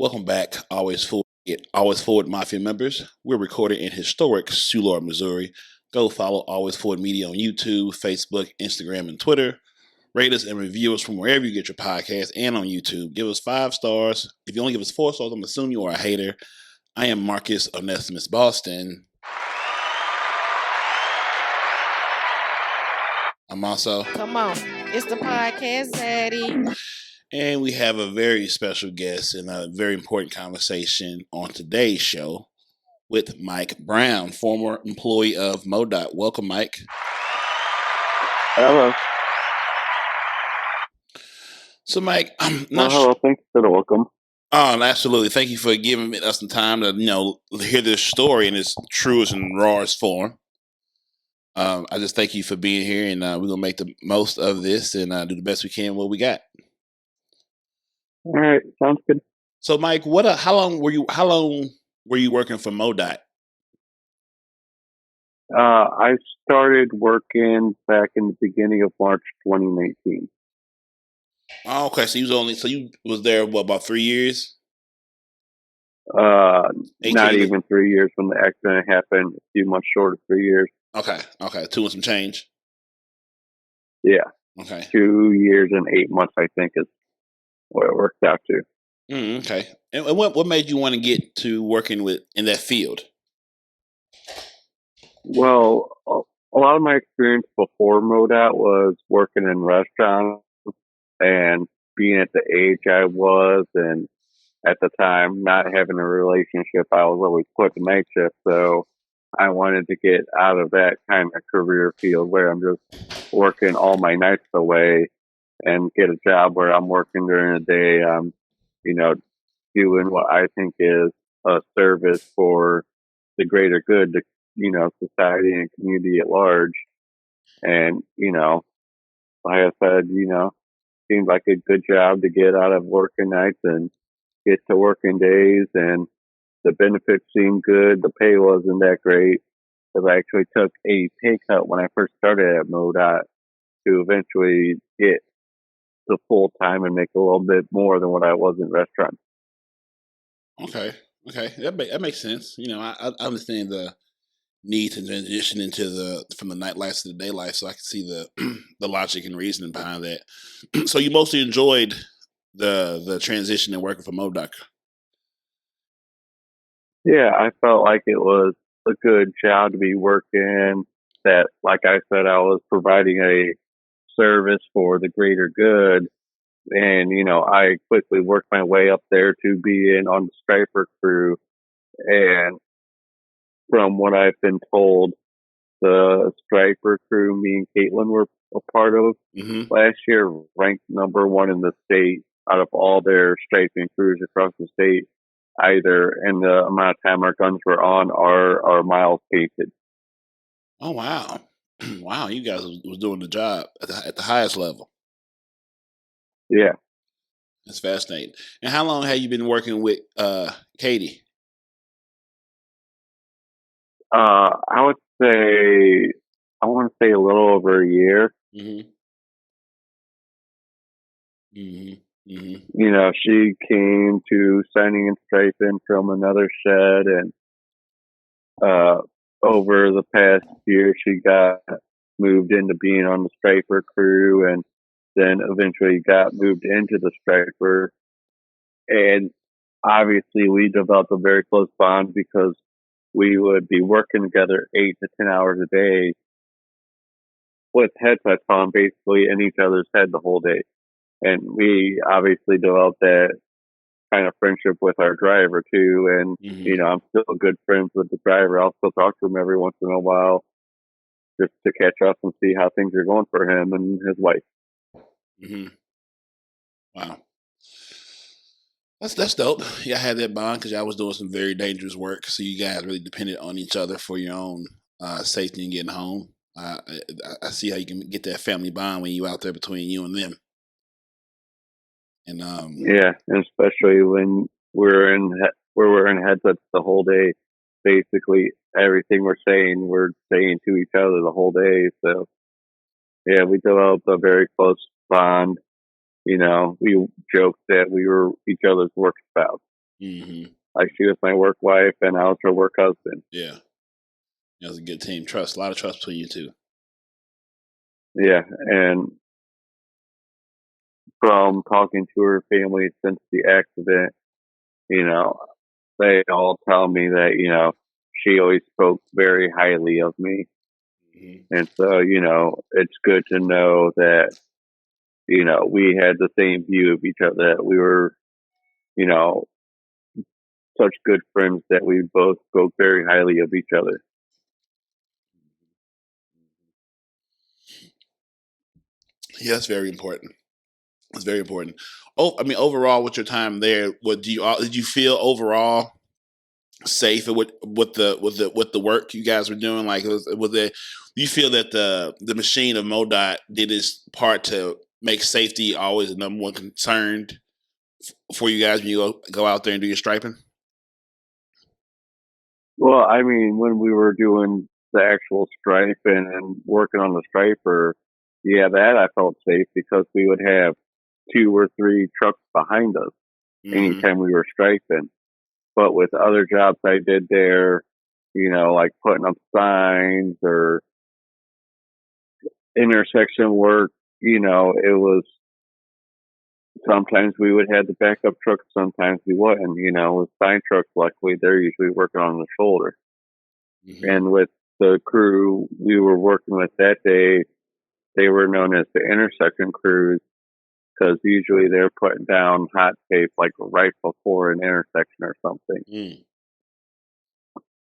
Welcome back, Always Forward Mafia members. We're recorded in historic Soulard, Missouri. Go follow Always Forward Media on YouTube, Facebook, Instagram, and Twitter. Rate us and review us from wherever you get your podcast and on YouTube. Give us 5 stars. If you only give us 4 stars, I'm assuming you are a hater. I am Marcus Onesimus Boston. I'm also. Come on. It's the podcast, Daddy. And we have a very special guest and a very important conversation on today's show with Mike Brown, former employee of MoDot. Welcome, Mike. Hello. So, Mike, hello. Thanks for the welcome. Oh, absolutely. Thank you for giving us some time to, hear this story in its truest and rawest form. I just thank you for being here, and we're gonna make the most of this and do the best we can with what we got. All right, sounds good. So, Mike, how long were you working for MoDot? I started working back in the beginning of March 2019. Oh, okay. So you was there about 3 years? Not even 3 years when the accident happened. A few months short of 3 years. Okay. 2 and some change. Yeah. Okay. 2 years and 8 months, I think, is what it worked out to. Okay. And what made you want to get to working in that field? Well, a lot of my experience before MoDot was working in restaurants and being at the age I was, and at the time not having a relationship, I was always put to night shift. So I wanted to get out of that kind of career field where I'm just working all my nights away and get a job where I'm working during the day. I'm, doing what I think is a service for the greater good, to, society and community at large. And, like I said, seemed like a good job to get out of working nights and get to working days, and the benefits seemed good. The pay wasn't that great, because I actually took a pay cut when I first started at MoDot to eventually get the full time and make a little bit more than what I was in restaurants. Okay, that makes sense. I understand the need to transition from the nightlife to the day life, so I can see the the logic and reasoning behind that. So you mostly enjoyed the transition and working for MoDot. Yeah, I felt like it was a good job to be working. That, like I said, I was providing a service for the greater good. And, I quickly worked my way up there to being on the striper crew. And from what I've been told, the striper crew me and Kaitlyn were a part of last year ranked number 1 in the state out of all their striping crews across the state, either in the amount of time our guns were on or our miles painted. Oh, wow. Wow, you guys was doing the job at the highest level. Yeah. That's fascinating. And how long have you been working with Katie? I want to say a little over a year. She came to signing and striping from another shed, and over the past year, she got moved into being on the striper crew, and then eventually got moved into the striper. And obviously, we developed a very close bond because we would be working together 8 to 10 hours a day with headsets on, basically in each other's head the whole day. And we obviously developed that kind of friendship with our driver too. And, I'm still good friends with the driver. I'll still talk to him every once in a while just to catch up and see how things are going for him and his wife. Wow. That's dope. Yeah, I had that bond because I was doing some very dangerous work. So you guys really depended on each other for your own safety and getting home. I see how you can get that family bond when you out there between you and them. And yeah, and especially when we're in headsets the whole day. Basically, everything we're saying to each other the whole day. So yeah, we developed a very close bond. We joked that we were each other's work spouse. Mm-hmm. Like she was my work wife, and I was her work husband. Yeah. It was a good team. Trust. A lot of trust between you two. Yeah, and from talking to her family since the accident, you know, they all tell me that, you know, she always spoke very highly of me. Mm-hmm. And so, you know, it's good to know that, you know, we had the same view of each other, that we were, you know, such good friends that we both spoke very highly of each other. Yeah, that's very important. It's very important. Oh, I mean, overall, with your time there, what did you feel overall safe with the work you guys were doing? Like, was it? Do you feel that the machine of MoDot did its part to make safety always the number one concern for you guys when you go out there and do your striping? Well, I mean, when we were doing the actual stripe and working on the striper, yeah, that I felt safe because we would have 2 or 3 trucks behind us Mm-hmm. anytime we were striping. But with other jobs I did there, you know, like putting up signs or intersection work, you know, it was sometimes we would have the backup trucks, sometimes we wouldn't. You know, with sign trucks, luckily, they're usually working on the shoulder. Mm-hmm. And with the crew we were working with that day, they were known as the intersection crews because usually they're putting down hot tape like right before an intersection or something. Mm.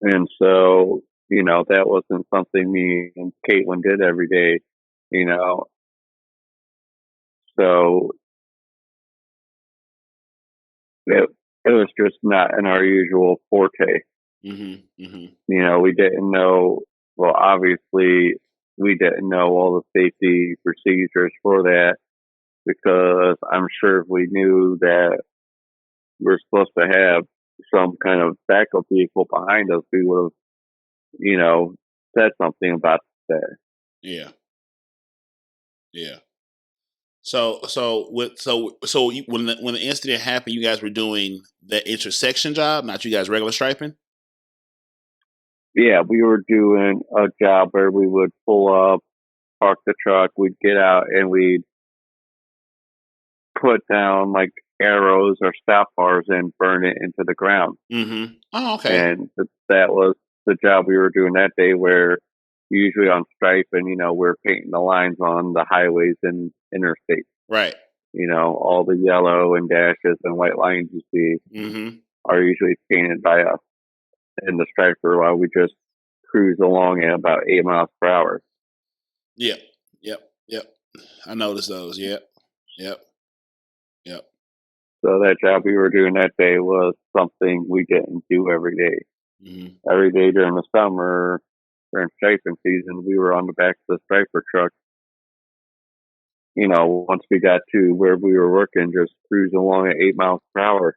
And so, you know, that wasn't something me and Kaitlyn did every day, you know. So it, it was just not in our usual forte. Mm-hmm. Mm-hmm. You know, we didn't know, well, obviously, we didn't know all the safety procedures for that because I'm sure if we knew that we're supposed to have some kind of backup vehicle behind us, we would have, you know, said something about that. Yeah. Yeah. When the incident happened, you guys were doing the intersection job, not you guys regular striping. Yeah, we were doing a job where we would pull up, park the truck, we'd get out, and we'd put down like arrows or stop bars and burn it into the ground. Mm-hmm. Oh, okay. And that was the job we were doing that day where usually on stripe and, you know, we're painting the lines on the highways and interstates. Right. You know, all the yellow and dashes and white lines you see Mm-hmm. are usually painted by us in the striper while we just cruise along at about 8 miles per hour. Yep. Yep. Yep. I noticed those. Yep. Yep. Yep. So that job we were doing that day was something we didn't do every day. Mm-hmm. Every day during the summer, during striping season, we were on the back of the striper truck. You know, once we got to where we were working, just cruising along at 8 miles per hour.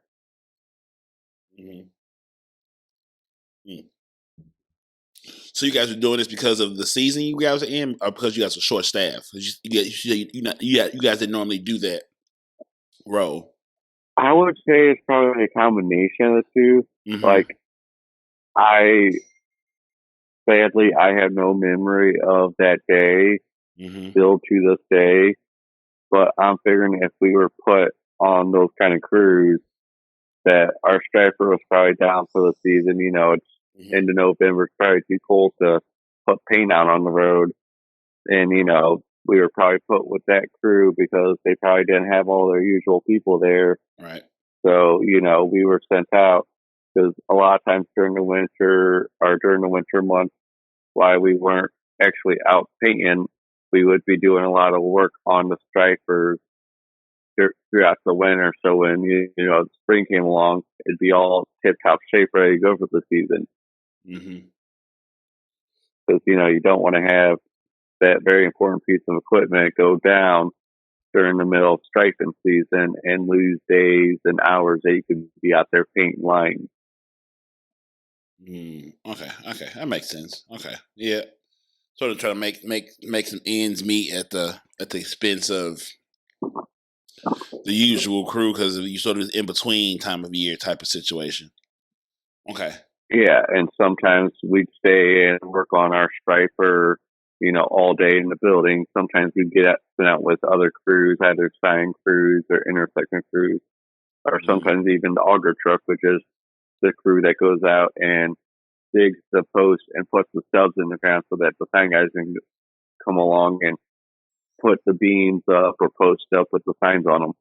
Mm-hmm. Mm. So you guys are doing this because of the season you guys are in, or because you guys are short staff? You guys didn't normally do that role. I would say it's probably a combination of the two. Mm-hmm. Like, I sadly, I have no memory of that day Mm-hmm. still to this day. But I'm figuring if we were put on those kind of crews, that our striper was probably down for the season. You know, it's Mm-hmm. into November, it's probably too cold to put paint out on the road. And, you know, we were probably put with that crew because they probably didn't have all their usual people there. Right. So, you know, we were sent out because a lot of times during the winter or during the winter months, while we weren't actually out painting, we would be doing a lot of work on the stripers throughout the winter. So when you know spring came along, it'd be all tip top shape, ready to go for the season. Mm-hmm. Because you know you don't want to have that very important piece of equipment go down during the middle of striping season and lose days and hours that you could be out there painting lines. Okay. Okay. That makes sense. Okay. Yeah. Sort of try to make some ends meet at the expense of the usual crew because you sort of in between time of year type of situation. Okay. Yeah, and sometimes we'd stay and work on our striper, all day in the building. Sometimes we'd sent out with other crews, either sign crews or intersection crews, or sometimes even the auger truck, which is the crew that goes out and digs the post and puts the stubs in the ground so that the sign guys can come along and put the beams up or post up with the signs on them.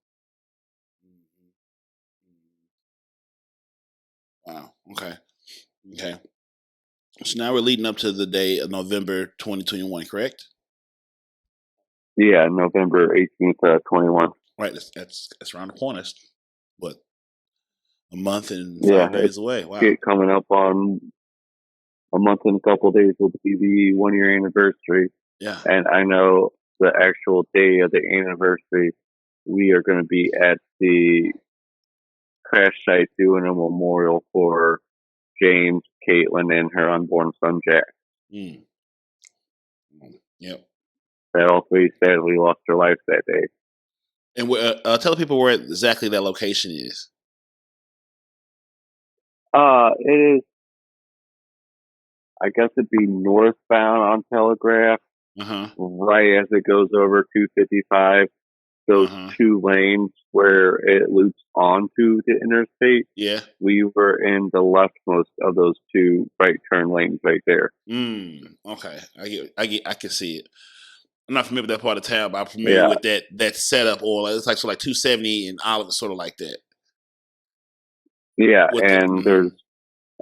Wow. Okay. So now we're leading up to the day of November 2021, correct? Yeah, November 18th, 21. Right. That's around the corner. What? A month and 5 days away. Wow. Coming up on a month and a couple of days will be the 1 year anniversary. Yeah. And I know the actual day of the anniversary, we are going to be at the crash site doing a memorial for James, Kaitlyn, and her unborn son, Jaxx. Yep. That all three sadly lost their lives that day. And tell people where exactly that location is. It is, I guess it'd be northbound on Telegraph, right as it goes over 255. Those two lanes where it loops onto the interstate. Yeah. We were in the leftmost of those two right turn lanes right there. Okay. I can see it. I'm not familiar with that part of town, but I'm familiar with that setup. Or it's like 270 and Olive is sort of like that. Yeah, and there's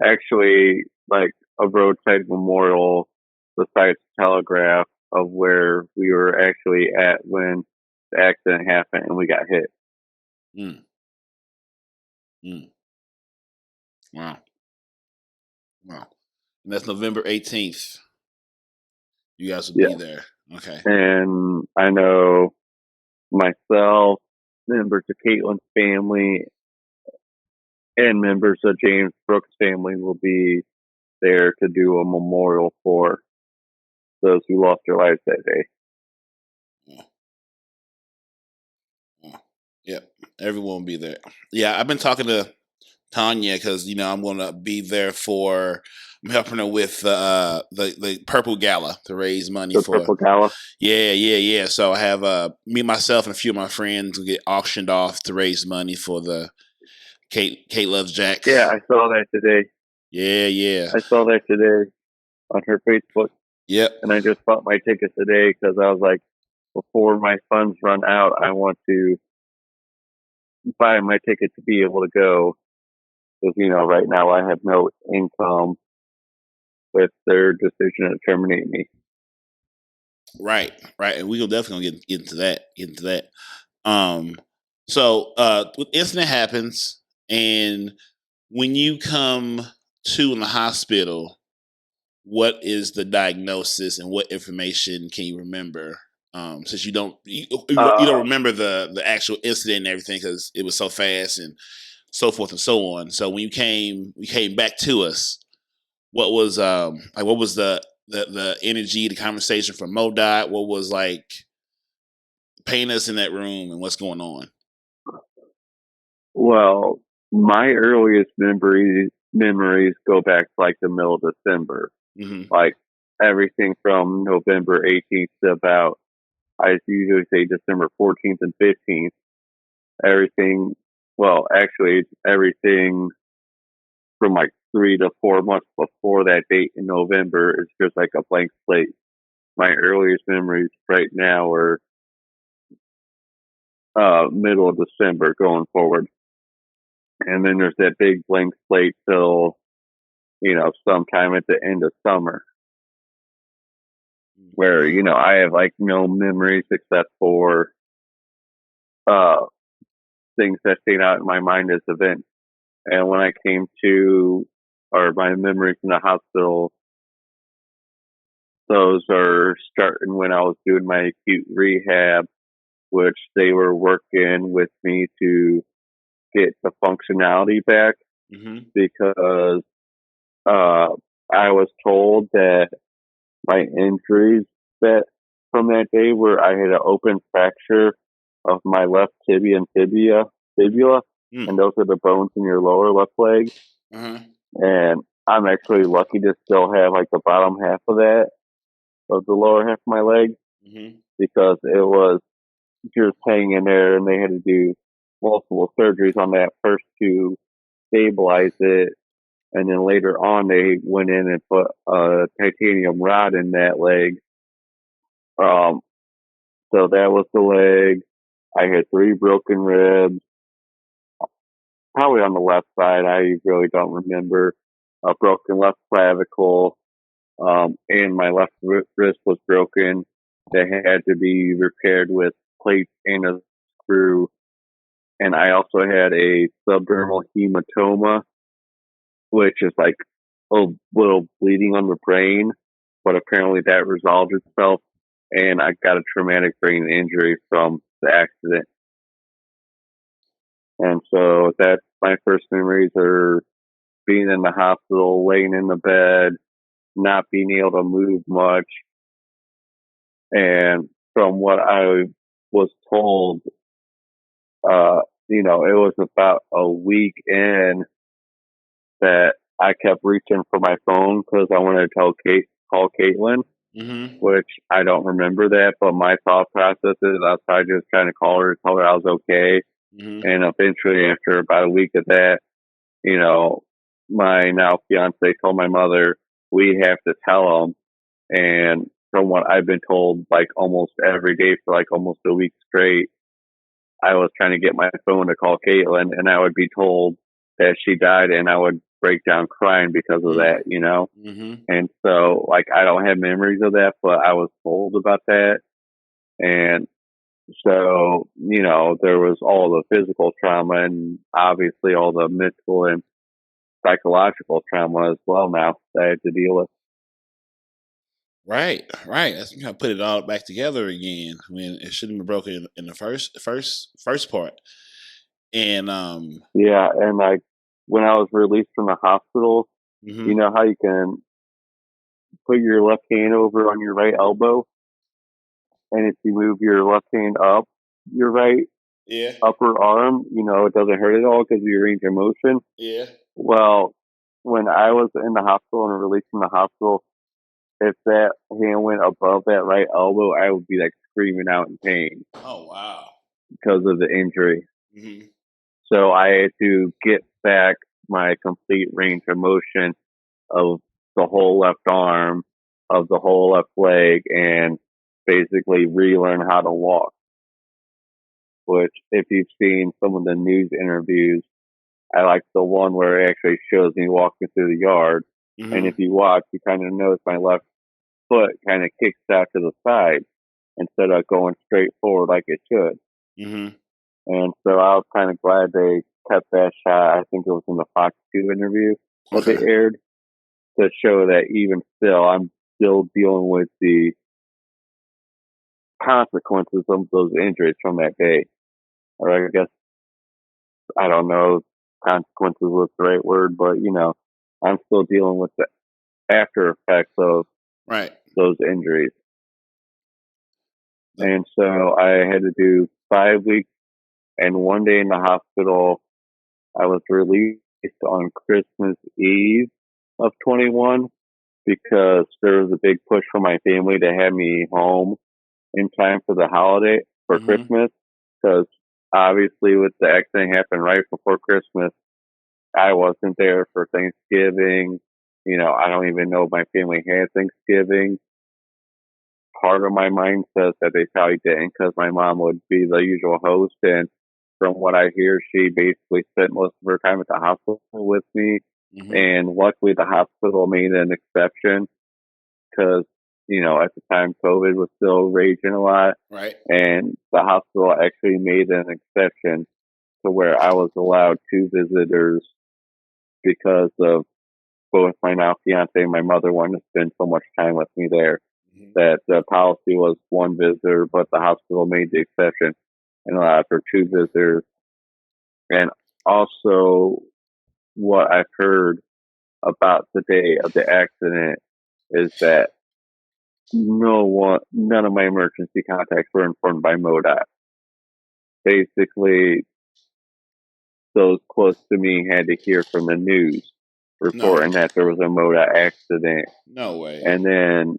actually like a roadside memorial besides Telegraph of where we were actually at when the accident happened and we got hit. Wow. And that's November 18th. You guys will be there. Okay. And I know myself, members of Kaitlyn's family, and members of James Brooks' family will be there to do a memorial for those who lost their lives that day. Yep. Everyone will be there. Yeah, I've been talking to Tanya because I'm going to be there I'm helping her with the Purple Gala to raise money for Purple Gala. Yeah. So I have me, myself, and a few of my friends will get auctioned off to raise money for the Kate Loves Jaxx. Yeah, I saw that today. Yeah. I saw that today on her Facebook. Yep. And I just bought my ticket today because I was like, before my funds run out, I want to buy my ticket to be able to go. Because, right now I have no income with their decision to terminate me. Right. And we'll definitely get into that. So the incident happens, and when you come to in the hospital, what is the diagnosis and what information can you remember? Since you don't remember the actual incident and everything because it was so fast and so forth and so on. So when you came back to us, what was the energy, the conversation from MoDot? What was like? Paint us in that room and what's going on. Well, my earliest memories go back to like the middle of December. Like everything from November 18th to about, I usually say December 14th and 15th. Everything from like 3 to 4 months before that date in November is just like a blank slate. My earliest memories right now are middle of December going forward. And then there's that big blank slate till, sometime at the end of summer. Where, I have like no memories except for things that stayed out in my mind as events. And when I came to, or my memories in the hospital, those are starting when I was doing my acute rehab, which they were working with me to get the functionality back because I was told that my injuries from that day where I had an open fracture of my left tibia and fibula, and those are the bones in your lower left leg. And I'm actually lucky to still have like the bottom half of that, of the lower half of my leg, because it was just hanging in there, and they had to do multiple surgeries on that first to stabilize it. And then later on, they went in and put a titanium rod in that leg. So that was the leg. I had 3 broken ribs, probably on the left side. I really don't remember. A broken left clavicle, and my left wrist was broken. That had to be repaired with plates and a screw. And I also had a subdermal hematoma, which is like a little bleeding on the brain, but apparently that resolved itself, and I got a traumatic brain injury from the accident. And so that's my first memories are being in the hospital, laying in the bed, not being able to move much. And from what I was told, it was about a week in that I kept reaching for my phone because I wanted to call Kaitlyn, which I don't remember that, but my thought process is I just kind of call her, tell her I was okay. And eventually, after about a week of that, my now fiance told my mother, we have to tell him. And from what I've been told, like almost every day for like almost a week straight, I was trying to get my phone to call Kaitlyn, and I would be told that she died, and I would break down crying because of that, And so, like, I don't have memories of that, but I was told about that. And so, there was all the physical trauma and obviously all the mental and psychological trauma as well now that I had to deal with. Right. That's kind of put it all back together again when it shouldn't be broken in the first part. And yeah, and like when I was released from the hospital, you know how you can put your left hand over on your right elbow, and if you move your left hand up your right upper arm, it doesn't hurt at all because of your range of motion. Yeah. Well, when I was in the hospital and released from the hospital, if that hand went above that right elbow, I would be like screaming out in pain. Oh, wow. Because of the injury. So I had to get back my complete range of motion of the whole left arm, of the whole left leg, and basically relearn how to walk. Which, if you've seen some of the news interviews, I like the one where it actually shows me walking through the yard. And if you watch, you kind of notice my left foot kind of kicks out to the side instead of going straight forward like it should. And so I was kind of glad they kept that shot. I think it was in the Fox 2 interview that they aired to show that even still, I'm still dealing with the consequences of those injuries from that day. Or I guess, I don't know, consequences was the right word, but, I'm still dealing with the after effects of those injuries. And so I had to do 5 weeks and 1 day in the hospital. I was released on Christmas Eve of 21 because there was a big push from my family to have me home in time for the holiday for Christmas. Because obviously with the accident happened right before Christmas, I wasn't there for Thanksgiving. I don't even know if my family had Thanksgiving. Part of my mind says that they probably didn't because my mom would be the usual host, and from what I hear, she basically spent most of her time at the hospital with me. And luckily, the hospital made an exception because, at the time, COVID was still raging a lot. Right. And the hospital actually made an exception to where I was allowed 2 visitors because of both my now fiance and my mother wanting to spend so much time with me there. That the policy was 1 visitor, but the hospital made the exception and allowed for 2 visitors. And also, what I've heard about the day of the accident is that none of my emergency contacts were informed by MoDot. basically those close to me had to hear from the news No, reporting that there was a MoDot accident. no way. And then,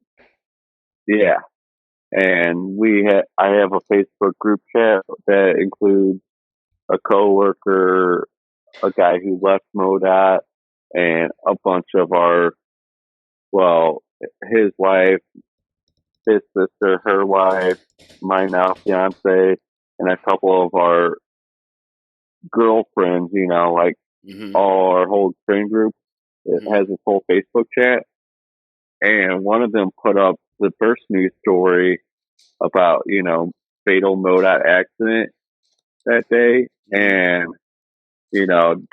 yeah. And I have a Facebook group chat that includes a coworker, a guy who left MoDot, and a bunch of his wife, his sister, her wife, my now fiance, and a couple of our girlfriends, like all our whole friend group. It has a full Facebook chat. And one of them put up the first news story about, fatal MoDot accident that day. And,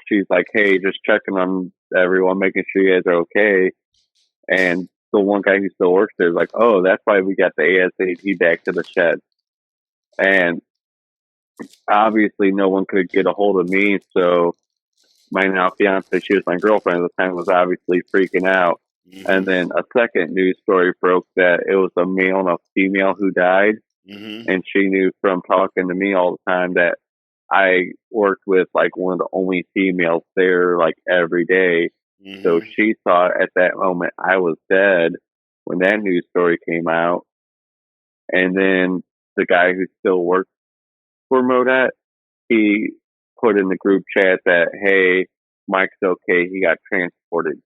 she's like, hey, just checking on everyone, making sure you guys are okay. And the one guy who still works there is like, oh, that's why we got the ASAP back to the shed. And obviously no one could get a hold of me. So my now fiance, she was my girlfriend at the time, was obviously freaking out. And then a second news story broke that it was a male and a female who died. And she knew from talking to me all the time that I worked with like one of the only females there like every day. So she thought at that moment I was dead when that news story came out. And then the guy who still works for MoDot, he put in the group chat that, hey, Mike's okay. He got transported,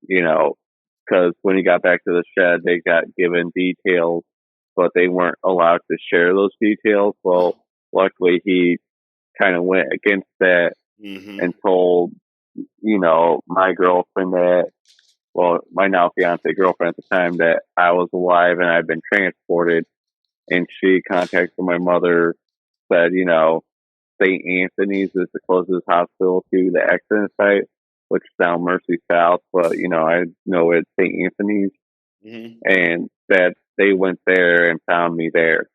because when he got back to the shed, they got given details, but they weren't allowed to share those details. Well, luckily he kind of went against that and told, my girlfriend my now fiance girlfriend at the time, that I was alive and I'd been transported. And she contacted my mother, said, St. Anthony's is the closest hospital to the accident site, which is down Mercy South, but I know it's St. Anthony's. And that they went there and found me there.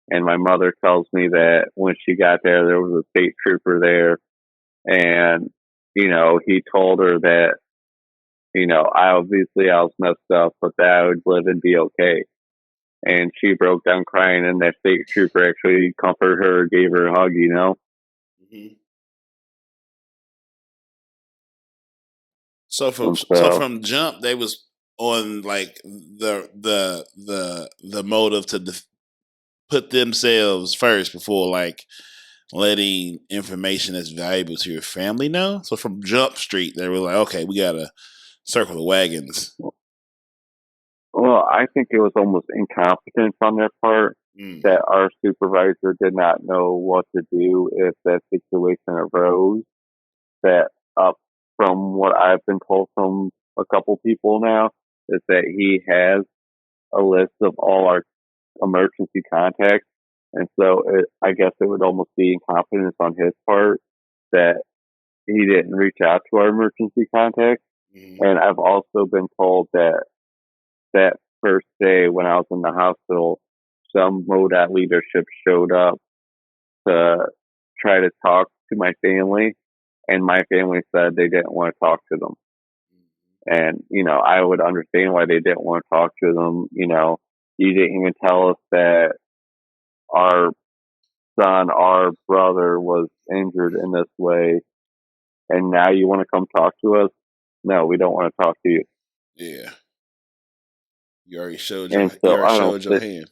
And my mother tells me that when she got there was a state trooper there, and he told her that I was messed up, but that I would live and be okay. And she broke down crying, and that state trooper actually comforted her, gave her a hug. So from jump, they was on like the motive to put themselves first before like letting information that's valuable to your family know. So from Jump Street, they were like, okay, we gotta circle the wagons. Well, I think it was almost incompetence on their part that our supervisor did not know what to do if that situation arose. That from what I've been told from a couple people now, is that he has a list of all our emergency contacts. And so I guess it would almost be incompetence on his part that he didn't reach out to our emergency contacts. And I've also been told that first day when I was in the hospital, some MoDot leadership showed up to try to talk to my family, and my family said they didn't want to talk to them. And, I would understand why they didn't want to talk to them. You didn't even tell us that our son, our brother was injured in this way, and now you want to come talk to us? No, we don't want to talk to you. Yeah. You already showed your hand.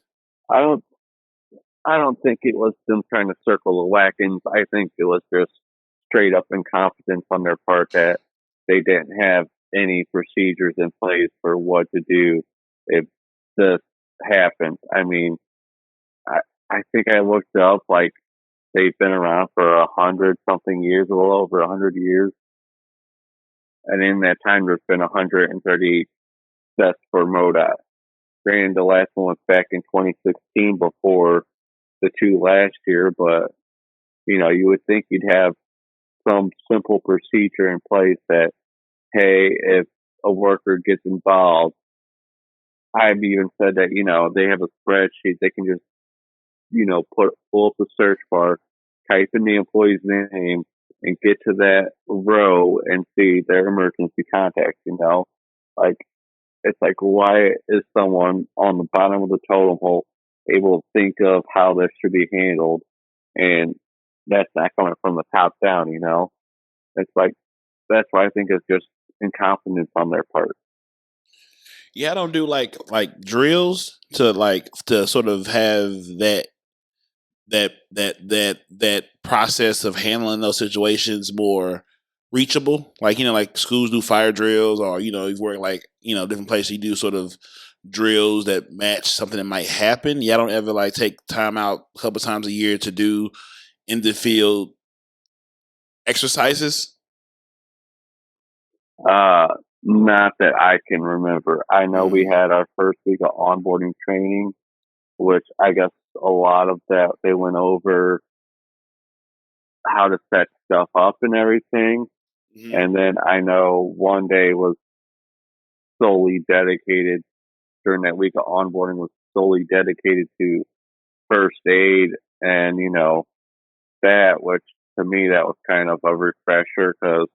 I don't think it was them trying to circle the wagons. I think it was just straight up incompetence on their part that they didn't have any procedures in place for what to do if this happened. I mean, I think I looked up, like, they've been around for 100-something years, a little over 100 years. And in that time, there's been 130 deaths for MoDot. Granted, the last one was back in 2016 before the two last year, but, you would think you'd have some simple procedure in place that, hey, if a worker gets involved, I've even said that, they have a spreadsheet. They can just, pull up the search bar, type in the employee's name, and get to that row and see their emergency contacts, Like, it's like, why is someone on the bottom of the totem pole able to think of how this should be handled and that's not coming from the top down. It's like that's why I think it's just incompetence on their part. Yeah, I don't do like drills to sort of have that process of handling those situations more reachable. Like, like schools do fire drills, or, you've worked different places, you do sort of drills that match something that might happen. Yeah, I don't ever take time out a couple times a year to do in the field exercises. Not that I can remember. I know we had our first week of onboarding training, which I guess a lot of that they went over how to set stuff up and everything. Mm-hmm. And then I know one day was solely dedicated during that week of onboarding was solely dedicated to first aid and, that, which to me that was kind of a refresher because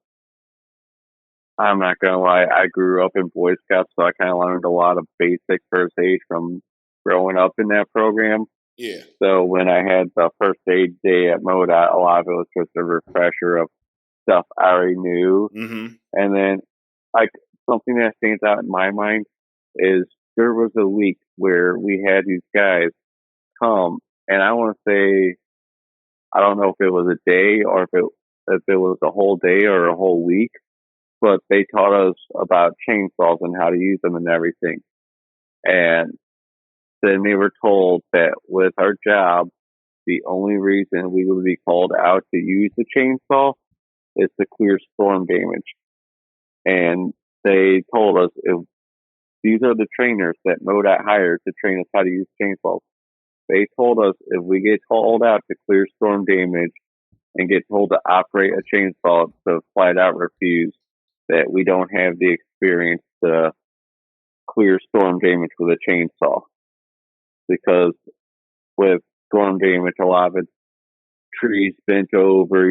I'm not going to lie, I grew up in Boy Scouts, so I kind of learned a lot of basic first aid from growing up in that program. Yeah. So when I had the first aid day at MoDot, a lot of it was just a refresher of stuff I already knew. Mm-hmm. And then, something that stands out in my mind is there was a week where we had these guys come, and I want to say, I don't know if it was a day or if it was a whole day or a whole week, but they taught us about chainsaws and how to use them and everything. And then we were told that with our job, the only reason we would be called out to use the chainsaw is to clear storm damage. And they told us if these are the trainers that MoDot hired to train us how to use chainsaws. They told us if we get called out to clear storm damage and get told to operate a chainsaw to flat out refuse, that we don't have the experience to clear storm damage with a chainsaw. Because with storm damage, a lot of it's trees bent over,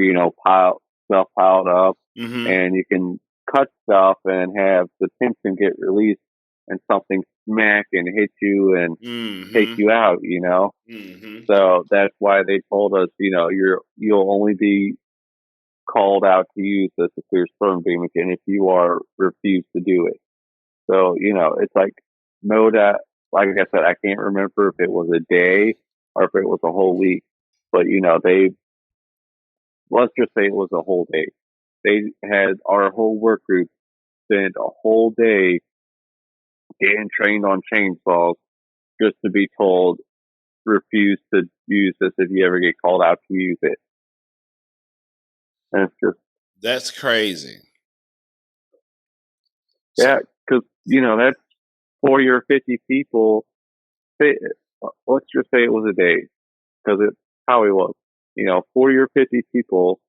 stuff piled up, Mm-hmm. and you can cut stuff and have the tension get released and something smack and hit you and take you out, Mm-hmm. So that's why they told us, you'll only be called out to use this to clear storm damage, and if you are, refused to do it. So, it's like MoDot, like I said, I can't remember if it was a day or if it was a whole week, but let's just say it was a whole day. They had our whole work group spend a whole day getting trained on chainsaws just to be told, refuse to use this if you ever get called out to use it. And it's just... That's crazy. Yeah, because, that's 40 or 50 people. Let's just say it was a day, because it probably was. 40 or 50 people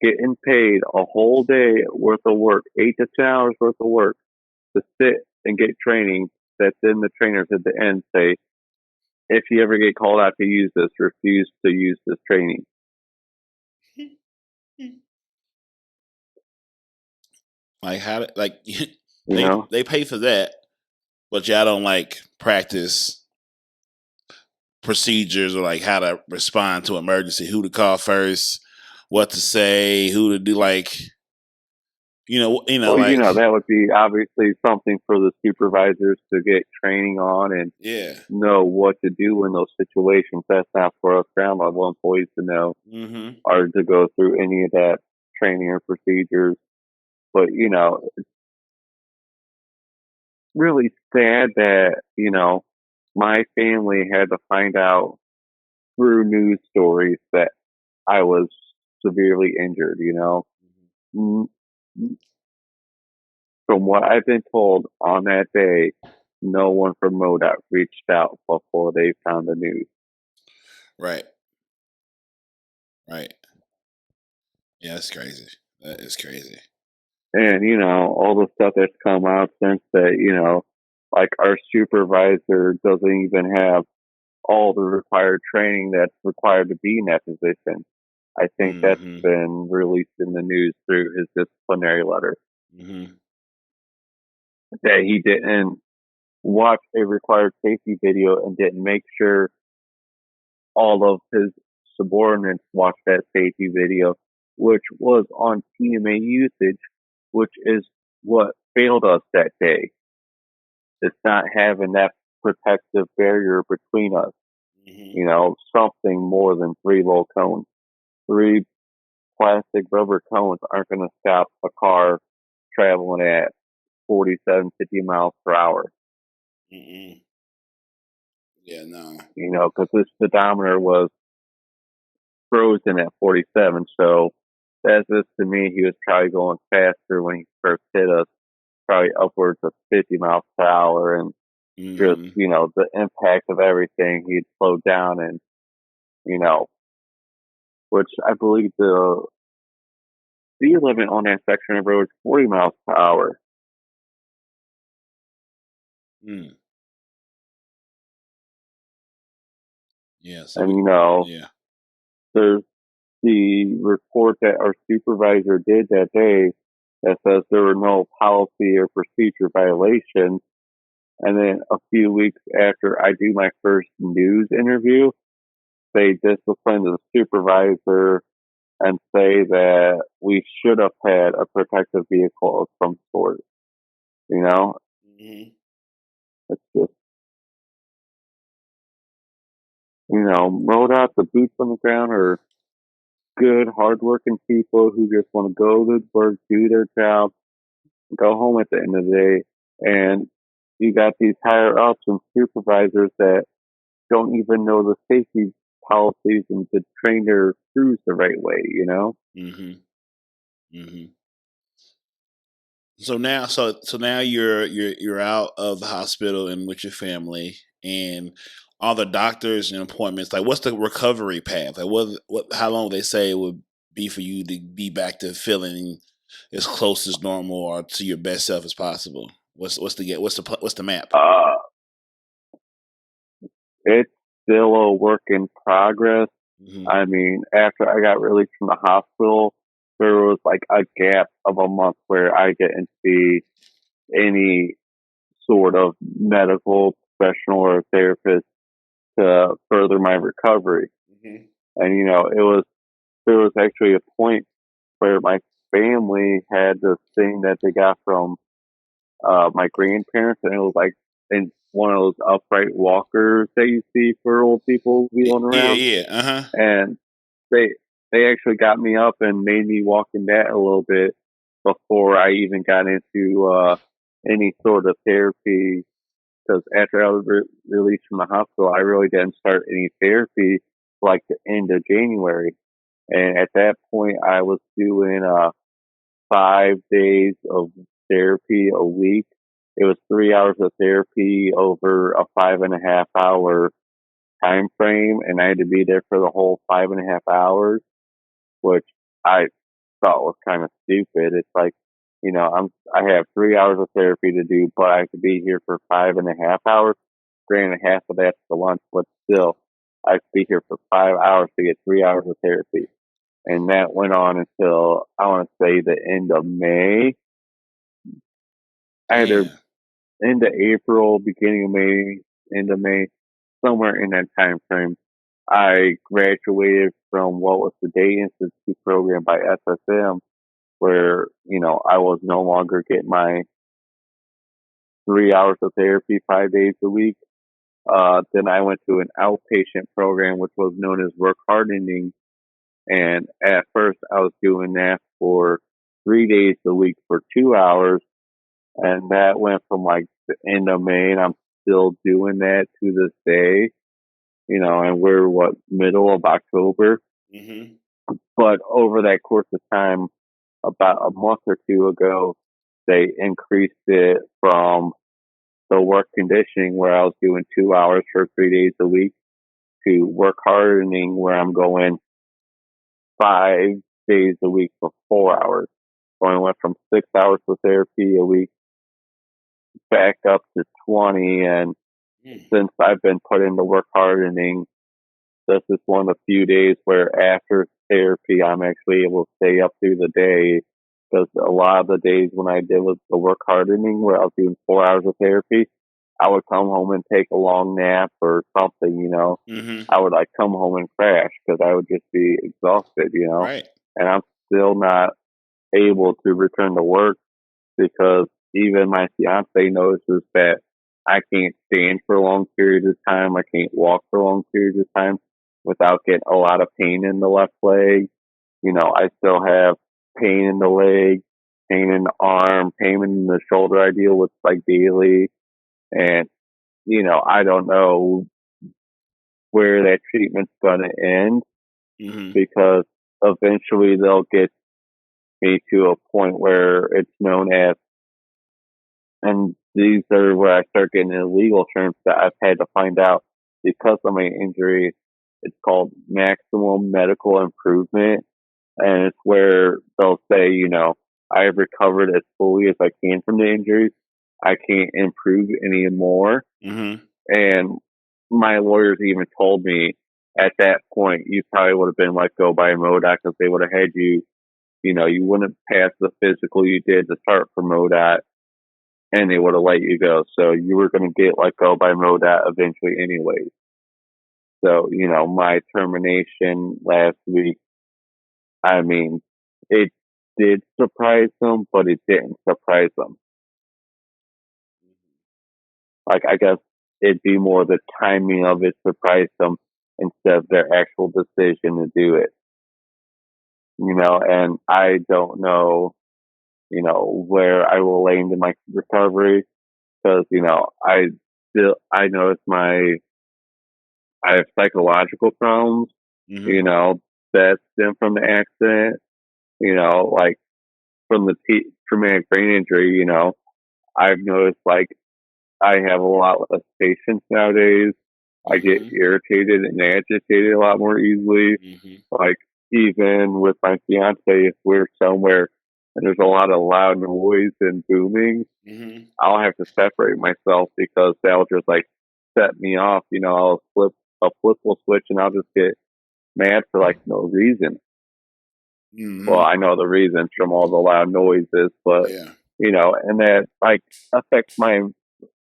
getting paid a whole day worth of work, 8 to 10 hours worth of work, to sit and get training that then the trainers at the end say, if you ever get called out to use this, refuse to use this training. How know? they pay for that, but y'all don't practice procedures or how to respond to emergency, who to call first, what to say, who to do Well, that would be obviously something for the supervisors to get training on and know what to do in those situations. That's not for us ground level employees to know or to go through any of that training or procedures. But, it's really sad that, my family had to find out through news stories that I was severely injured, From what I've been told on that day, no one from MoDot reached out before they found the news. Right. Yeah, that's crazy. That is crazy. And, all the stuff that's come out since that, our supervisor doesn't even have all the required training that's required to be in that position. I think that's been released in the news through his disciplinary letter. That he didn't watch a required safety video and didn't make sure all of his subordinates watch that safety video, which was on TMA usage, which is what failed us that day. It's not having that protective barrier between us. Something more than 3 low cones. 3 plastic rubber cones aren't going to stop a car traveling at 47, 50 miles per hour. Yeah, no. Because this speedometer was frozen at 47. So that's just to me, he was probably going faster when he first hit us, probably upwards of 50 miles per hour. And just, the impact of everything, he'd slowed down and, which I believe the speed limit on that section of road is 40 miles per hour. Yeah. And, there's the report that our supervisor did that day that says there were no policy or procedure violations. And then a few weeks after I do my first news interview, they discipline the supervisor and say that we should have had a protective vehicle of some sort. It's just, MoDot, the boots on the ground are good, hardworking people who just want to go to work, do their job, go home at the end of the day. And you got these higher ups and supervisors that don't even know the safety policies and to train their crews the right way, So now you're out of the hospital and with your family and all the doctors and appointments. Like, what's the recovery path? Like, how long they say it would be for you to be back to feeling as close as normal or to your best self as possible? What's the map? It's still a work in progress. I mean, after I got released from the hospital, there was like a gap of a month where I didn't see any sort of medical professional or therapist to further my recovery. And, there was actually a point where my family had this thing that they got from my grandparents, and it was like in one of those upright walkers that you see for old people wheeling around. And they actually got me up and made me walk in that a little bit before I even got into any sort of therapy. Because after I was released from the hospital, I really didn't start any therapy like the end of January. And at that point, I was doing 5 days of therapy a week. It was 3 hours of therapy over a 5.5 hour time frame, and I had to be there for the whole 5.5 hours, which I thought was kind of stupid. It's like, I have 3 hours of therapy to do, but I have to be here for 5.5 hours. Granted, half of that's the lunch, but still, I have to be here for 5 hours to get 3 hours of therapy. And that went on until, I want to say, the end of May. Either end of April, beginning of May, end of May, somewhere in that time frame. I graduated from what was the Day Institute program by SSM, where, I was no longer getting my 3 hours of therapy 5 days a week. Then I went to an outpatient program, which was known as work hardening. And at first I was doing that for 3 days a week for 2 hours. And that went from like the end of May, and I'm still doing that to this day, and we're middle of October. But over that course of time, about a month or two ago, they increased it from the work conditioning where I was doing 2 hours for 3 days a week to work hardening where I'm going 5 days a week for 4 hours. So I went from 6 hours of therapy a week back up to 20. And since I've been put into work hardening, this is one of the few days where after therapy, I'm actually able to stay up through the day. Because a lot of the days when I did with the work hardening, where I was doing 4 hours of therapy, I would come home and take a long nap or something, Mm-hmm. I would like come home and crash because I would just be exhausted, Right. and I'm still not able to return to work because even my fiance notices that I can't stand for long periods of time. I can't walk for long periods of time without getting a lot of pain in the left leg. I still have pain in the leg, pain in the arm, pain in the shoulder I deal with like daily. And, I don't know where that treatment's going to end Mm-hmm. because eventually they'll get me to a point where it's known as, and these are where I start getting into legal terms that I've had to find out because of my injury. It's called maximum medical improvement. And it's where they'll say, I have recovered as fully as I can from the injuries. I can't improve anymore. Mm-hmm. And my lawyers even told me at that point, you probably would have been let go by MoDot because they would have had you, you wouldn't pass the physical you did to start for MoDot and they would have let you go. So you were going to get let go by MoDot eventually anyways. So, my termination last week, I mean, it did surprise them, but it didn't surprise them. Like, I guess it'd be more the timing of it surprised them instead of their actual decision to do it. And I don't know, where I will land in my recovery because, I noticed I have psychological problems, Mm-hmm. that stem from the accident, like from the traumatic brain injury, I've noticed like I have a lot less patience nowadays. I get Mm-hmm. irritated and agitated a lot more easily. Mm-hmm. Like even with my fiance, if we're somewhere and there's a lot of loud noise and booming, Mm-hmm. I'll have to separate myself because that'll just like set me off. I'll flip a flip will switch and I'll just get mad for like no reason. Well, Mm-hmm. I know the reasons from all the loud noises, but Yeah. and that like affects my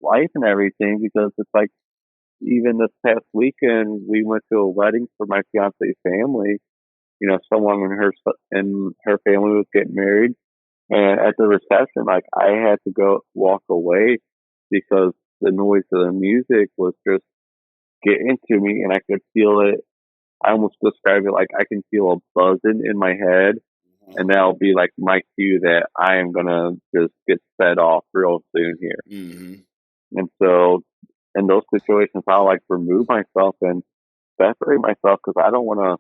life and everything because it's like even this past weekend we went to a wedding for my fiance's family. Someone in her family was getting married, and at the reception, like I had to go walk away because the noise of the music was just getting to me, and I could feel it. I almost describe it like I can feel a buzzing in my head, and that'll be like my cue that I am gonna just get set off real soon here. Mm-hmm. And so, in those situations, I'll like remove myself and separate myself because I don't want to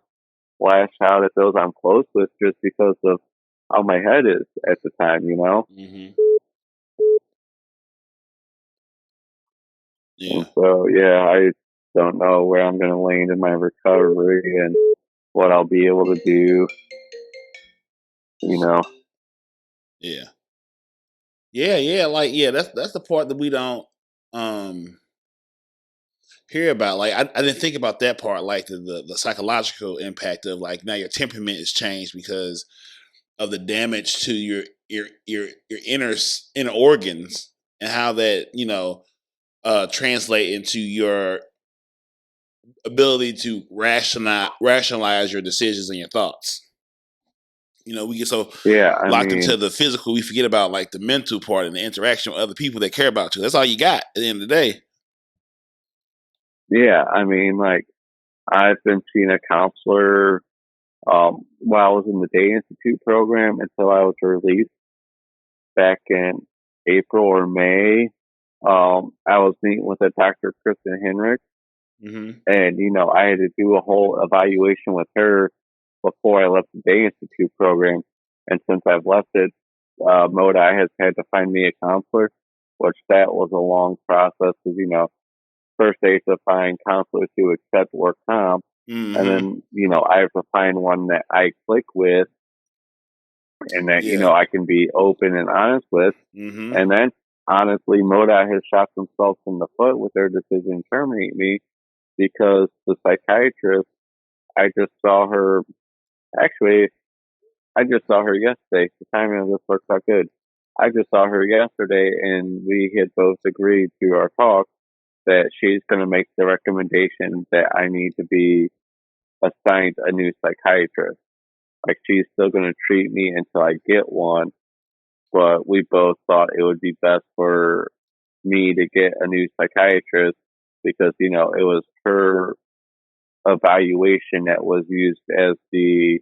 lash out at those I'm close with just because of how my head is at the time. Mm-hmm. And Yeah. so, yeah, I don't know where I'm going to land in my recovery and what I'll be able to do. Yeah. Yeah. Yeah. Like, yeah, that's the part that we don't um hear about. Like, I didn't think about that part, like the psychological impact of like now your temperament is changed because of the damage to your inner organs and how that translate into your ability to rationalize your decisions and your thoughts. We get so Yeah, I locked mean, into the physical, we forget about like the mental part and the interaction with other people that care about you. That's all you got at the end of the day. like I've been seeing a counselor while I was in the Day Institute program until I was released back in April or May. I was meeting with a Dr. Kristen Henrik, Mm-hmm. and I had to do a whole evaluation with her before I left the Day Institute program. And since I've left it, MoDot has had to find me a counselor, which that was a long process. Because first they have to find counselors who accept work comp, and Mm-hmm. then I have to find one that I click with, and that Yeah. I can be open and honest with. Mm-hmm. And then honestly, MoDot has shot themselves in the foot with their decision to terminate me because the psychiatrist, I just saw her. Actually, I just saw her yesterday. The timing of this works out good. I just saw her yesterday, and we had both agreed through our talk that she's going to make the recommendation that I need to be assigned a new psychiatrist. Like, she's still going to treat me until I get one, but we both thought it would be best for me to get a new psychiatrist because, you know, it was her evaluation that was used as the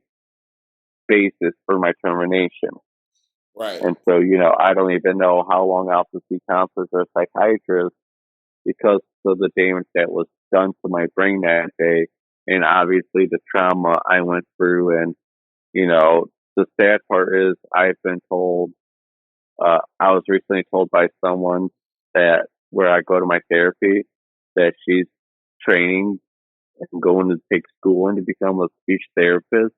basis for my termination. Right. And so, you know, I don't even know how long I'll have to see counselors or psychiatrists because of the damage that was done to my brain that day. And obviously the trauma I went through. And, you know, the sad part is I've been told, I was recently told by someone that where I go to my therapy that she's training and going to take schooling to become a speech therapist.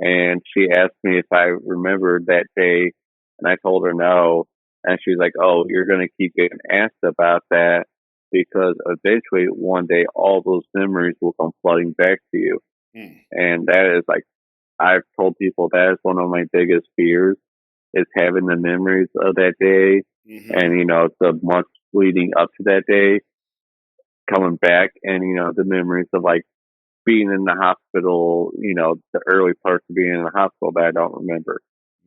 And she asked me if I remembered that day, and I told her no. And she's like, "Oh, you're going to keep getting asked about that because eventually one day all those memories will come flooding back to you." And that is like, I've told people that is one of my biggest fears is having the memories of that day. And, you know, the months leading up to that day coming back, and, you know, the memories of like being in the hospital, you know, the early parts of being in the hospital that I don't remember.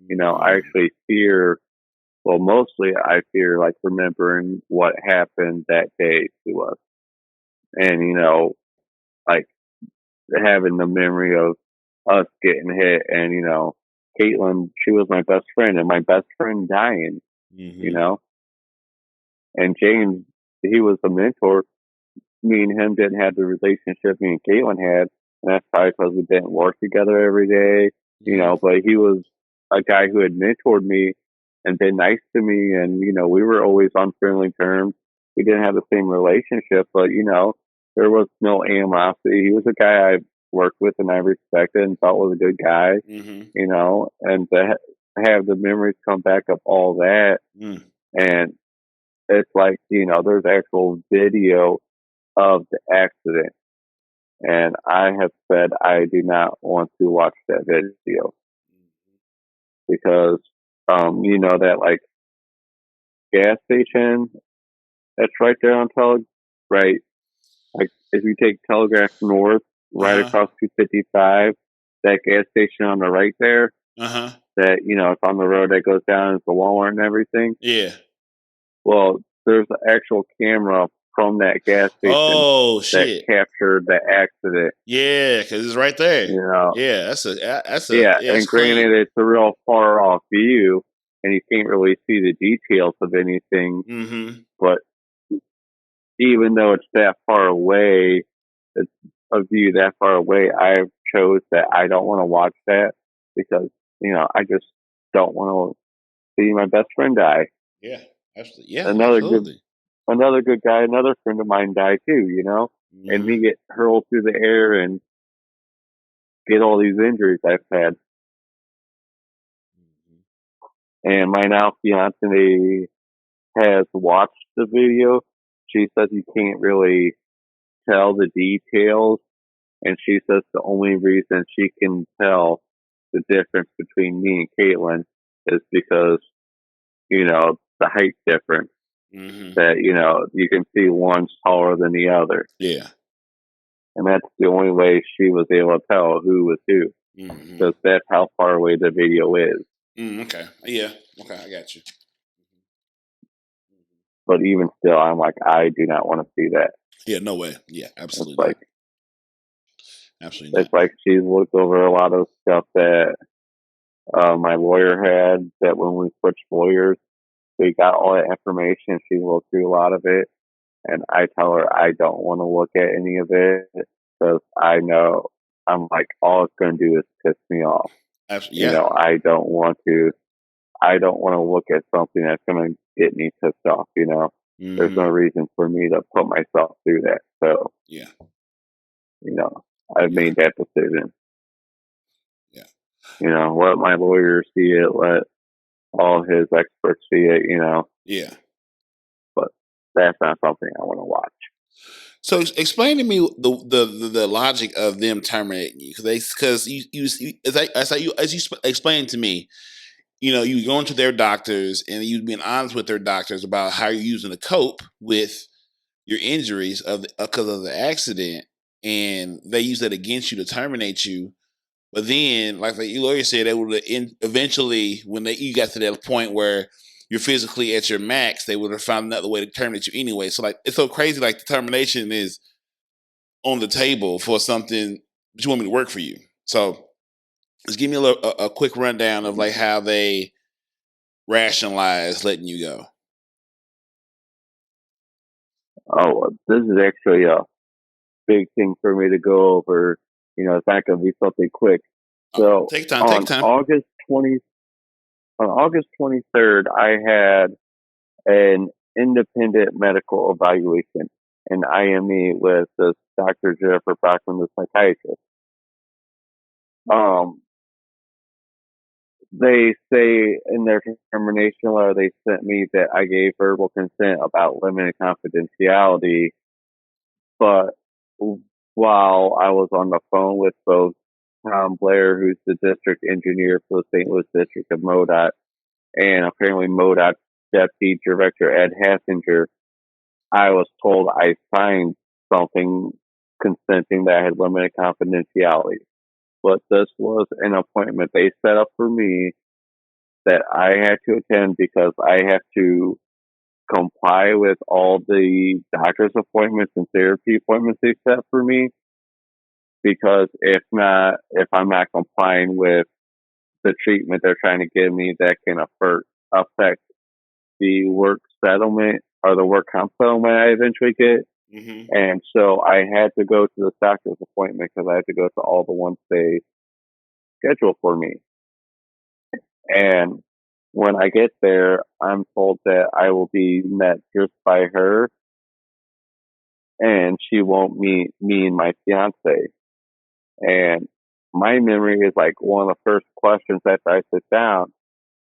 You know, I actually fear, well, mostly I fear like remembering what happened that day to us. And, you know, like having the memory of us getting hit and, you know, Kaitlyn, she was my best friend and my best friend dying, you know, and James, he was a mentor. Me and him didn't have the relationship me and Kaitlyn had. And that's probably because we didn't work together every day, you know, but he was a guy who had mentored me and been nice to me. And, you know, we were always on friendly terms. We didn't have the same relationship, but, you know, there was no animosity. He was a guy I worked with and I respected and thought was a good guy, you know, and to have the memories come back of all that. And it's like, you know, there's actual video of the accident. And I have said I do not want to watch that video because, you know, that like gas station that's right there on right? Like if you take Telegraph North right across 255, that gas station on the right there, that, you know, it's on the road that goes down into Walmart and everything. Yeah. Well, there's an actual camera from that gas station that captured the accident. Yeah, because it's right there. You know, yeah, and granted, it's a real far off view, and you can't really see the details of anything. But even though it's that far away, it's a view that far away, I chose that I don't want to watch that because, you know, I just don't want to see my best friend die. Yeah, absolutely. Yeah, Another good guy, another friend of mine died too, you know, and me get hurled through the air and get all these injuries I've had. And my now fiance has watched the video. She says you can't really tell the details, and she says the only reason she can tell the difference between me and Kaitlyn is because, you know, the height difference. That, you know, you can see one's taller than the other. Yeah. And that's the only way she was able to tell who was who. Because that's how far away the video is. Okay. Yeah. Okay, I got you. But even still, I'm like, I do not want to see that. Yeah, no way. Yeah, absolutely. It's like, absolutely. It's like she's looked over a lot of stuff that my lawyer had, that when we switched lawyers, we got all that information. She looked through a lot of it. And I tell her I don't want to look at any of it because I know, I'm like, all it's going to do is piss me off. Absolutely. You know, I don't want to look at something that's going to get me pissed off, you know. There's no reason for me to put myself through that. So, yeah, you know, I've made that decision. Yeah. You know, let my lawyer see it, let all his experts see it, you know. Yeah. But that's not something I want to watch. So explain to me the logic of them terminating you, because you as you explained to me, you go into their doctors and you being honest with their doctors about how you're using to cope with your injuries because of the accident, and they use that against you to terminate you. But then, like the lawyer said, they would eventually, when you got to that point where you're physically at your max, they would have found another way to terminate you anyway. So like, it's so crazy. Like the termination is on the table for something that you want me to work for you. So just give me a quick rundown of like how they rationalize letting you go. Oh, this is actually a big thing for me to go over. It's not going to be something quick. So Take time. on August 23rd, I had an independent medical evaluation, an IME with this Dr. Jennifer Brockman, the psychiatrist. They say in their termination letter they sent me that I gave verbal consent about limited confidentiality, but while I was on the phone with both Tom Blair, who's the district engineer for the St. Louis district of MoDot, and apparently MoDot Deputy Director Ed Hassinger, I was told I signed something consenting that I had limited confidentiality. But this was an appointment they set up for me that I had to attend because I have to comply with all the doctor's appointments and therapy appointments they set for me. Because if I'm not complying with the treatment they're trying to give me, that can affect the work settlement or the work comp settlement I eventually get. Mm-hmm. And so I had to go to the doctor's appointment because I had to go to all the ones they schedule for me. And when I get there, I'm told that I will be met just by her, and she won't meet me and my fiance. And my memory is like one of the first questions after I sit down,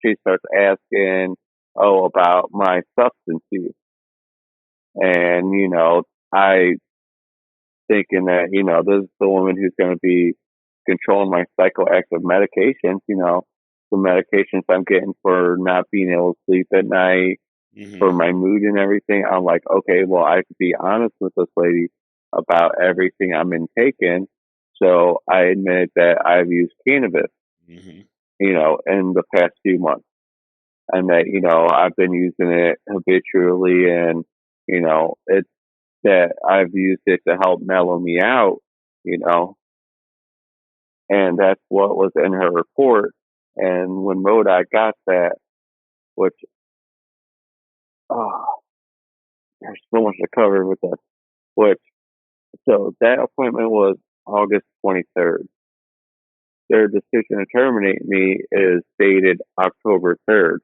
she starts asking, about my substance use. And, I thinking that, this is the woman who's going to be controlling my psychoactive medications, the medications I'm getting for not being able to sleep at night, for my mood and everything. I'm like, okay, well, I could be honest with this lady about everything I'm intaking. So I admitted that I've used cannabis, in the past few months. And that, I've been using it habitually, and, it's that I've used it to help mellow me out, and that's what was in her report. And when MoDot got that, which, there's so much to cover with this, so that appointment was August 23rd. Their decision to terminate me is dated October 3rd.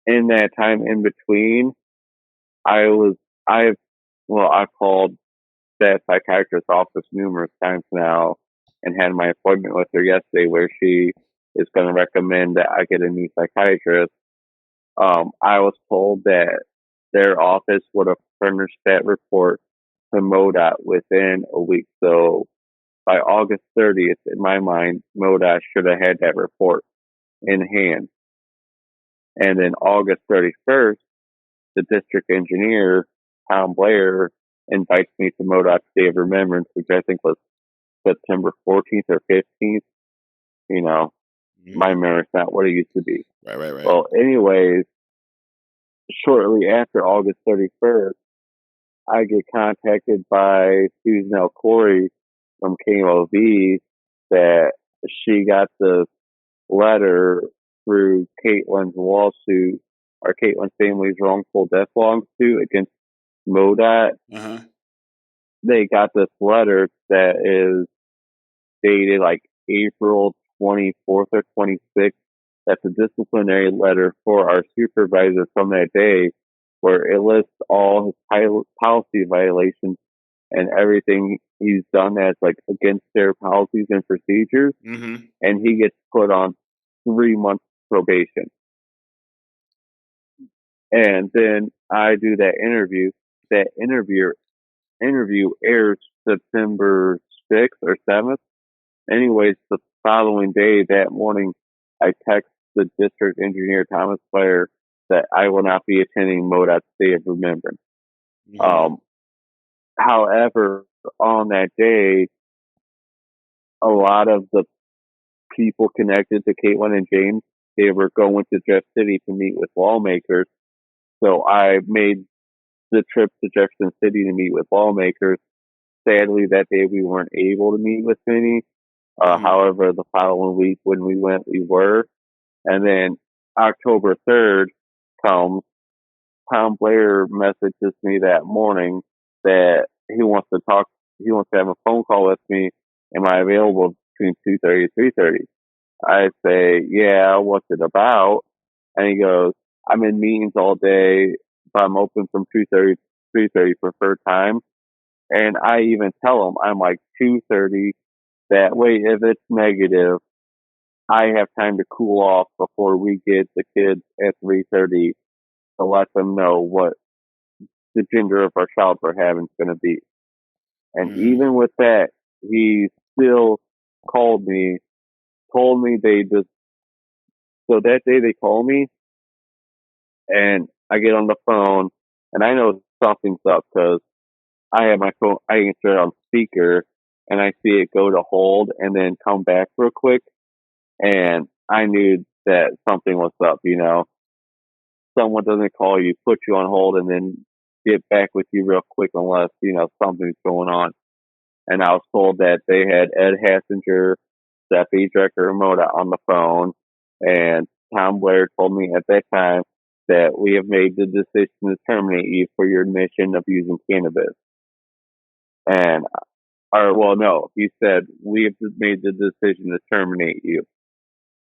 In that time in between, I've called that psychiatrist's office numerous times now and had my appointment with her yesterday where she is going to recommend that I get a new psychiatrist. I was told that their office would have furnished that report to MoDot within a week. So by August 30th, in my mind, MoDot should have had that report in hand. And then August 31st, the district engineer, Tom Blair, invites me to MoDot's Day of Remembrance, which I think was September 14th or 15th. My memory's not what it used to be. Right. Well, anyways, shortly after August 31st, I get contacted by Susan L. Corey from KMOV that she got the letter through Kaitlyn's lawsuit, or Kaitlyn's family's wrongful death lawsuit against MoDot. They got this letter that is dated like April 24th or 26th. That's a disciplinary letter for our supervisor from that day, where it lists all his policy violations and everything he's done that's like against their policies and procedures. And he gets put on 3 months probation. And then I do that interview. That interview airs September 6th or 7th. Anyways, the following day, that morning, I text the district engineer, Thomas Blair, that I will not be attending MoDOT's Day of Remembrance. Mm-hmm. However, on that day, a lot of the people connected to Kaitlyn and James, they were going to Jeff City to meet with lawmakers. So I made the trip to Jefferson City to meet with lawmakers. Sadly, that day we weren't able to meet with many. Mm-hmm. However, the following week when we went, we were. And then October 3rd comes. Tom Blair messages me that morning that he wants to talk. He wants to have a phone call with me. Am I available between 2:30 and 3:30? I say, yeah. What's it about? And he goes, I'm in meetings all day, but I'm open from 2:30 to 3:30 preferred time. And I even tell him I'm like 2:30. That way, if it's negative, I have time to cool off before we get the kids at 3:30 to let them know what the gender of our child we're having is going to be. And Mm-hmm. even with that, he still called me, told me they just. So that day they call me, and I get on the phone, and I know something's up because I have my phone. I answer it on speaker, and I see it go to hold and then come back real quick, and I knew that something was up. Someone doesn't call you, put you on hold, and then get back with you real quick unless something's going on. And I was told that they had Ed Hassinger, Deputy Director of MoDOT, on the phone, and Tom Blair told me at that time that we have made the decision to terminate you for your admission of using cannabis. And, no, he said, we have made the decision to terminate you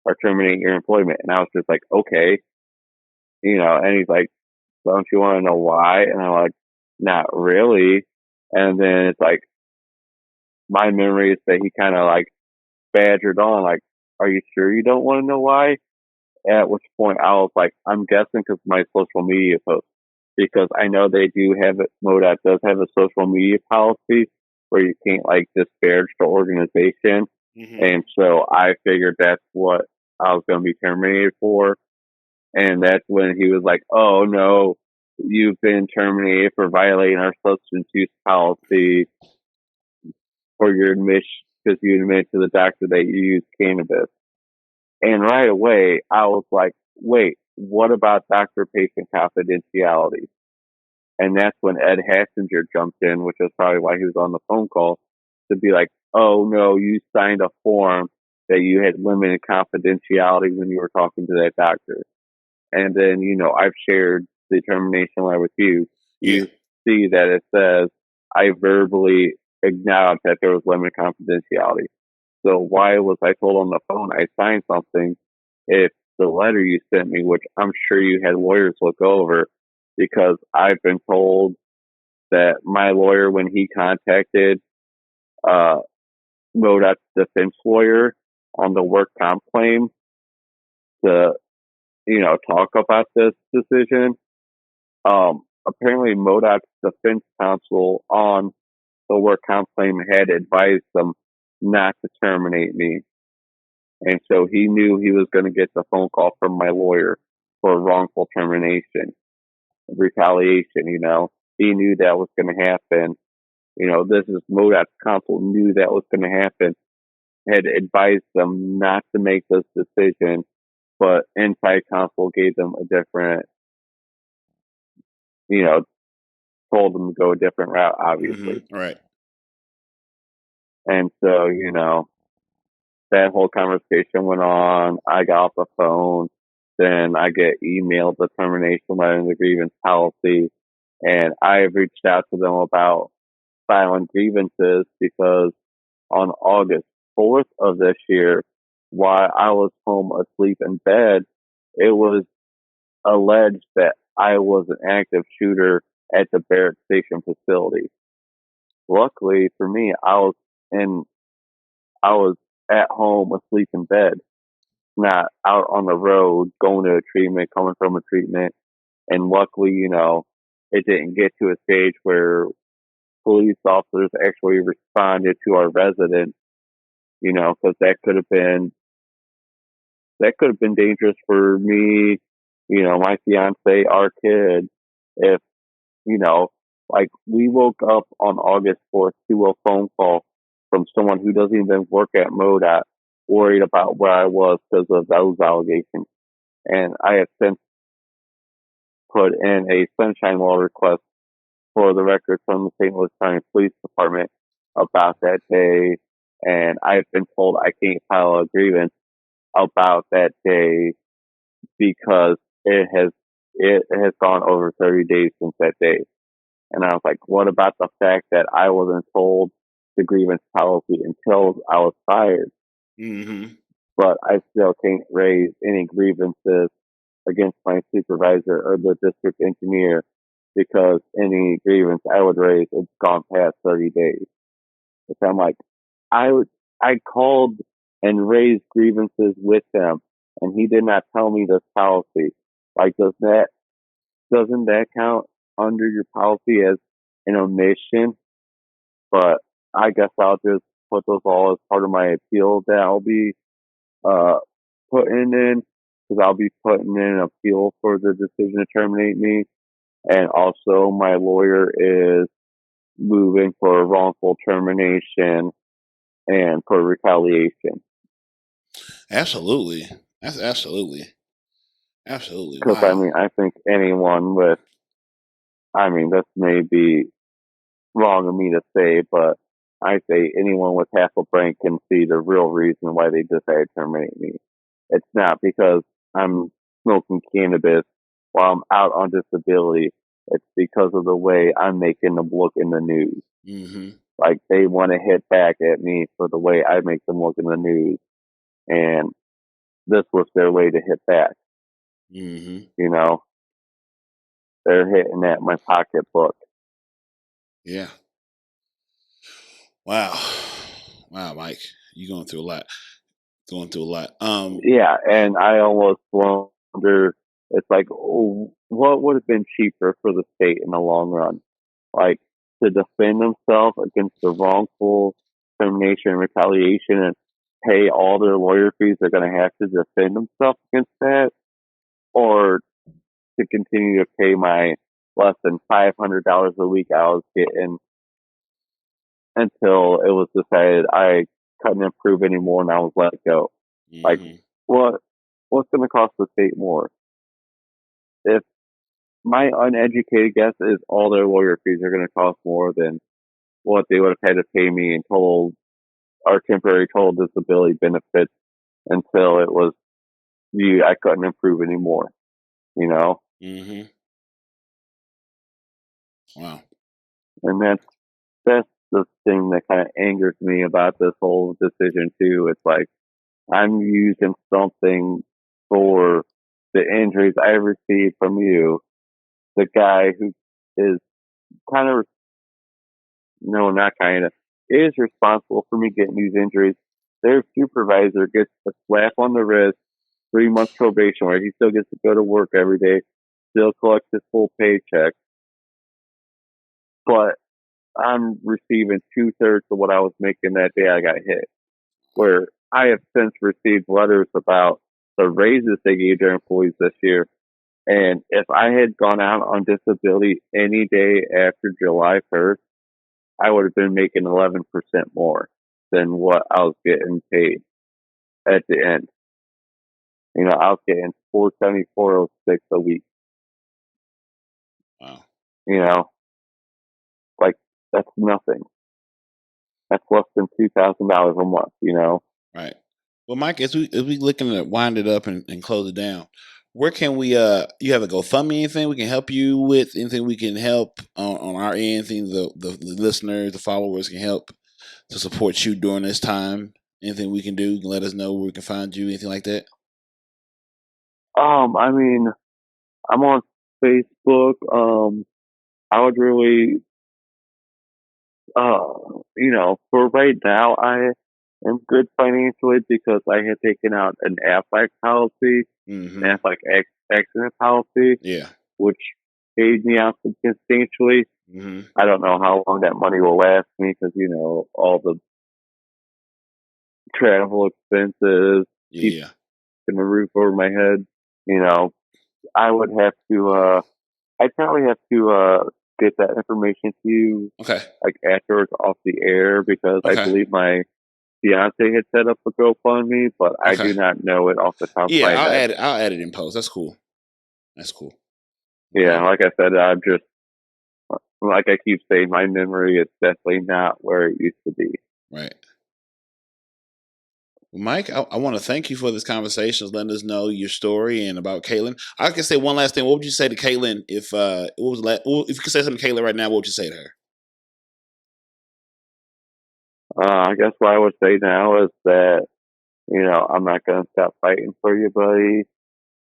or terminate your employment. And I was just like, okay, and he's like, don't you want to know why? And I'm like, not really. And then it's like, my memory is that he kind of like badgered on, like, are you sure you don't want to know why? At which point I was like, I'm guessing because my social media post, because I know they do have it. MoDOT does have a social media policy where you can't like disparage the organization. Mm-hmm. And so I figured that's what I was going to be terminated for. And that's when he was like, oh no, you've been terminated for violating our substance use policy for your admission because you admitted to the doctor that you use cannabis. And right away, I was like, wait, what about doctor-patient confidentiality? And that's when Ed Hassinger jumped in, which is probably why he was on the phone call, to be like, oh no, you signed a form that you had limited confidentiality when you were talking to that doctor. And then, I've shared the termination letter with you. Yeah. You see that it says, I verbally acknowledged that there was limited confidentiality. So why was I told on the phone I signed something if the letter you sent me, which I'm sure you had lawyers look over, because I've been told that my lawyer, when he contacted MoDOT's defense lawyer on the work comp claim to, talk about this decision, apparently MoDOT's defense counsel on the work comp claim had advised them not to terminate me. And so he knew he was going to get the phone call from my lawyer for wrongful termination, retaliation, He knew that was going to happen. This is MoDOT's counsel knew that was going to happen, had advised them not to make this decision, but inside counsel gave them a different, told them to go a different route, obviously. Mm-hmm. Right. And so, that whole conversation went on. I got off the phone. Then I get emailed the termination letter and the grievance policy. And I reached out to them about filing grievances because on August 4th of this year, while I was home asleep in bed, it was alleged that I was an active shooter at the Barrett Station facility. Luckily for me, I was at home asleep in bed, not out on the road going to a treatment, coming from a treatment. And luckily, it didn't get to a stage where police officers actually responded to our resident, because that could have been that could have been dangerous for me, my fiance, our kid. If, like we woke up on August 4th to a phone call from someone who doesn't even work at MoDot, worried about where I was because of those allegations. And I have since put in a sunshine law request for the records from the St. Louis County Police Department about that day. And I've been told I can't file a grievance about that day because it has gone over 30 days since that day. And I was like, what about the fact that I wasn't told the grievance policy until I was fired? Mm-hmm. But I still can't raise any grievances against my supervisor or the district engineer because any grievance I would raise, it's gone past 30 days. Which I'm like, I called and raised grievances with them, and he did not tell me this policy. Like, doesn't that count under your policy as an omission? But I guess I'll just put those all as part of my appeal that I'll be putting in, because I'll be putting in an appeal for the decision to terminate me. And also, my lawyer is moving for a wrongful termination and for retaliation. Absolutely. That's absolutely. Because, Wow. I think anyone with, this may be wrong of me to say, but I say anyone with half a brain can see the real reason why they decided to terminate me. It's not because I'm smoking cannabis while I'm out on disability. It's because of the way I'm making them look in the news. Mm-hmm. Like, they want to hit back at me for the way I make them look in the news. And this was their way to hit back. Mm-hmm. They're hitting at my pocketbook. Yeah. Wow. Wow, Mike. You're going through a lot. Yeah, and I almost wonder, it's like, what would have been cheaper for the state in the long run? Like, to defend themselves against the wrongful termination and retaliation and pay all their lawyer fees they're going to have to defend themselves against that, or to continue to pay my less than $500 a week I was getting until it was decided I couldn't improve anymore and I was let go. Mm-hmm. Like, what's going to cost the state more? If my uneducated guess is all their lawyer fees are going to cost more than what they would have had to pay me in total or temporary total disability benefits until it was I couldn't improve anymore. Mm-hmm. Wow. And that's the thing that kind of angers me about this whole decision too. It's like, I'm using something for the injuries I received from you, the guy who is kind of, no, not kind of, is responsible for me getting these injuries. Their supervisor gets a slap on the wrist, 3 months probation, where he still gets to go to work every day, still collects his full paycheck. But I'm receiving 2/3 of what I was making that day I got hit. Where I have since received letters about the raises they gave their employees this year. And if I had gone out on disability any day after July 1st, I would have been making 11% more than what I was getting paid at the end. I was getting $474.06 a week. Wow. Like, that's nothing. That's less than $2,000 a month. Right. Well, Mike, as we looking to wind it up and close it down, where can we you have a GoFundMe, anything we can help you with, anything we can help on our end, anything the listeners, the followers can help to support you during this time, anything we can do, you can let us know where we can find you, anything like that? I'm on Facebook. I would really, for right now, I am good financially because I had taken out an Aflac policy, Mm-hmm. an Aflac accident policy, Yeah. which paid me out substantially. Mm-hmm. I don't know how long that money will last me because, all the travel expenses, Yeah. and a roof over my head, I would have to. I'd probably have to get that information to you, Okay. like afterwards off the air, because I Okay. believe my fiance had set up a GoFundMe, but I Okay. do not know it off the top of Yeah, my head. I'll add it in post. That's cool. That's cool. Yeah, like I said, I'm just like I keep saying, my memory is definitely not where it used to be. Right. Well, Mike, I want to thank you for this conversation, letting us know your story and about Kaitlyn. I can say one last thing. What would you say to Kaitlyn if if you could say something to Kaitlyn right now? What would you say to her? I guess what I would say now is that I'm not going to stop fighting for you, buddy.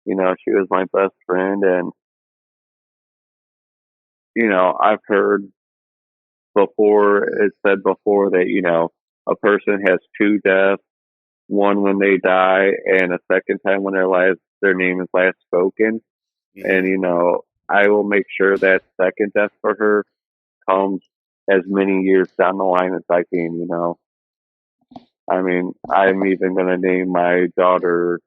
She was my best friend, and I've heard before it said before that a person has two deaths, one when they die, and a second time when their name is last spoken. Mm-hmm. And I will make sure that second death for her comes as many years down the line as I can. I mean, I'm even going to name my daughter,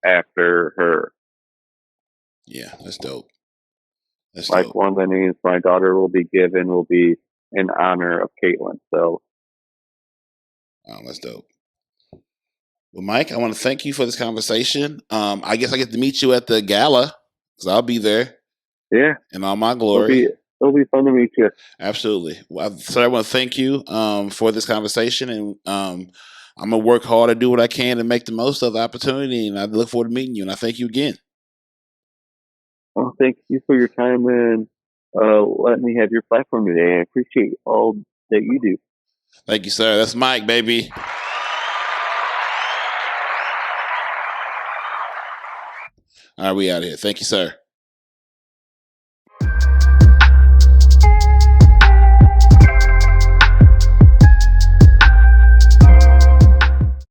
after her. Yeah, that's dope. That's Like dope. one of the names my daughter will be given will be in honor of Kaitlyn. So, That's dope. Well, Mike, I want to thank you for this conversation. I guess I get to meet you at the gala because I'll be there. Yeah, in all my glory. It'll be fun to meet you. Absolutely. Well, so I want to thank you for this conversation, and I'm gonna work hard to do what I can to make the most of the opportunity. And I look forward to meeting you. And I thank you again. Well, thank you for your time and letting me have your platform today. I appreciate all that you do. Thank you, sir. That's Mike, baby. All right, we out of here. Thank you, sir.